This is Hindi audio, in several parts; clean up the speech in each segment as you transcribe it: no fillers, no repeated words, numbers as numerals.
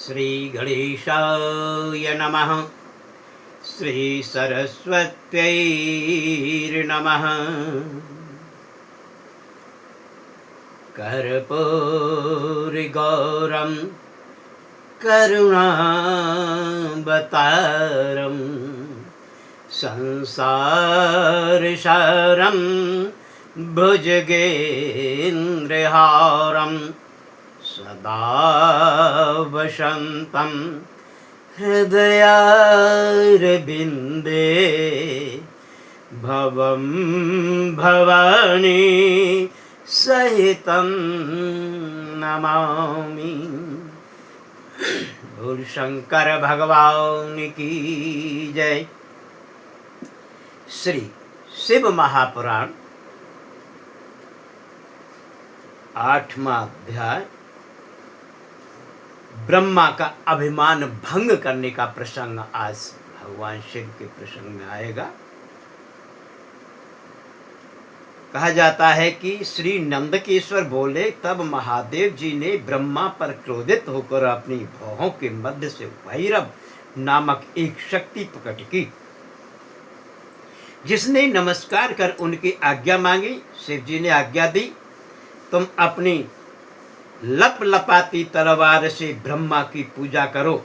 श्री गणेशाय नमः। श्री सरस्वत्यै नमः। कर्पूरगौरं करुणावतारं संसारसारं भुजगेन्द्रहारं सदा वसन्तं हृदयारविन्दे भवं भवानी सहितं नमामि। बोल शंकर भगवान की जय। श्री शिव महापुराण 8वां अध्याय ब्रह्मा का अभिमान भंग करने का प्रसंग आज भगवान शिव के प्रसंग में आएगा। कहा जाता है कि श्री नंदकेश्वर बोले, तब महादेव जी ने ब्रह्मा पर क्रोधित होकर अपनी भौहों के मध्य से भैरव नामक एक शक्ति प्रकट की, जिसने नमस्कार कर उनकी आज्ञा मांगी। शिव जी ने आज्ञा दी, तुम अपनी लपलपाती तलवार से ब्रह्मा की पूजा करो।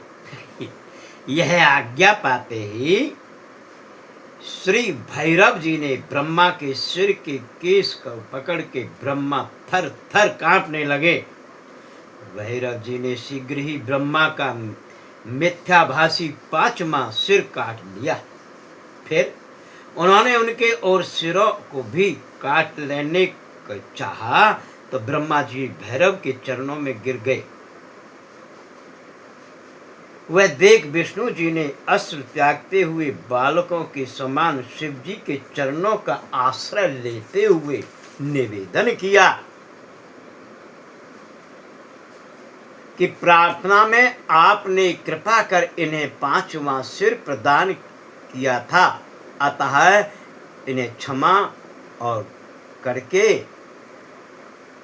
यह आज्ञा पाते ही श्री भैरव जी ने ब्रह्मा के सिर के केस को पकड़ के ब्रह्मा थर थर कांपने लगे। भैरव जी ने शीघ्र ही ब्रह्मा का मिथ्याभासी 5वां सिर काट लिया। फिर उन्होंने उनके और सिरों को भी काट लेने को चाहा तो ब्रह्मा जी भैरव के चरणों में गिर गए। वह देख विष्णु जी ने अस्त्र त्यागते हुए बालकों के समान शिव जी के चरणों का आश्रय लेते हुए निवेदन किया कि प्रार्थना में आपने कृपा कर इन्हें 5वां सिर प्रदान किया था, अतः इन्हें क्षमा और करके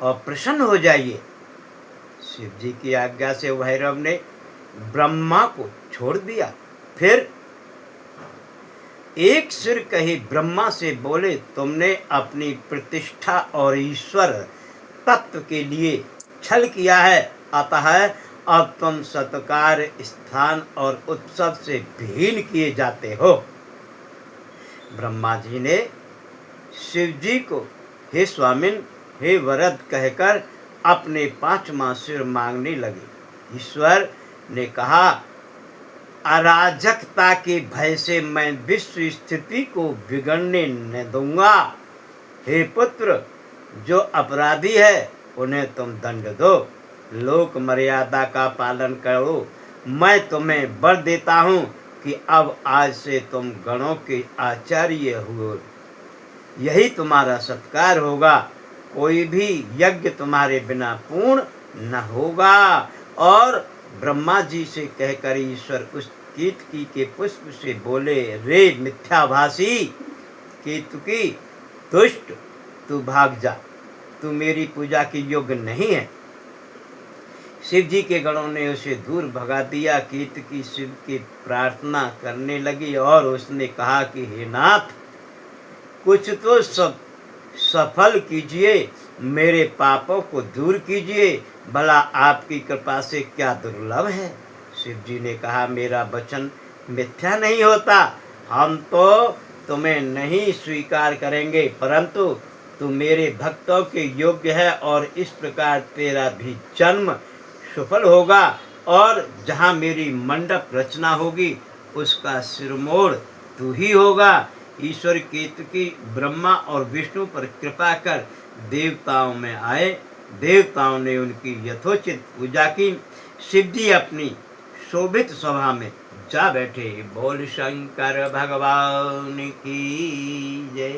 और प्रसन्न हो जाइए। शिव जी की आज्ञा से भैरव ने ब्रह्मा को छोड़ दिया। फिर एक सिर कहे ब्रह्मा से बोले, तुमने अपनी प्रतिष्ठा और ईश्वर तत्व के लिए छल किया है, अतः अब तुम सत्कार, स्थान और उत्सव से भिन्न किए जाते हो। ब्रह्मा जी ने शिव जी को हे स्वामिन, हे वरद कहकर अपने 5वां सिर मांगने लगे। ईश्वर ने कहा, अराजकता के भय से मैं विश्व स्थिति को बिगड़ने न दूंगा। हे पुत्र, जो अपराधी है उन्हें तुम दंड दो, लोक मर्यादा का पालन करो। मैं तुम्हें वर देता हूँ कि अब आज से तुम गणों के आचार्य हुए, यही तुम्हारा सत्कार होगा। कोई भी यज्ञ तुम्हारे बिना पूर्ण न होगा। और ब्रह्मा जी से कहकर ईश्वर उस केतकी के पुष्प से बोले, रे मिथ्याभासी केतकी, दुष्ट, तू भाग जा, तू मेरी पूजा के योग्य नहीं है। शिव जी के गणों ने उसे दूर भगा दिया। केतकी शिव की प्रार्थना करने लगी और उसने कहा कि हे नाथ, कुछ तो सब सफल कीजिए, मेरे पापों को दूर कीजिए, भला आपकी कृपा से क्या दुर्लभ है। शिव जी ने कहा, मेरा वचन मिथ्या नहीं होता। हम तो तुम्हें नहीं स्वीकार करेंगे, परंतु तू मेरे भक्तों के योग्य है और इस प्रकार तेरा भी जन्म सफल होगा और जहाँ मेरी मंडप रचना होगी उसका सिरमोड़ तू ही होगा। ईश्वर केतकी ब्रह्मा और विष्णु पर कृपा कर देवताओं में आए। देवताओं ने उनकी यथोचित पूजा की। शिव जी अपनी शोभित सभा में जा बैठे। बोल शंकर भगवान की जय।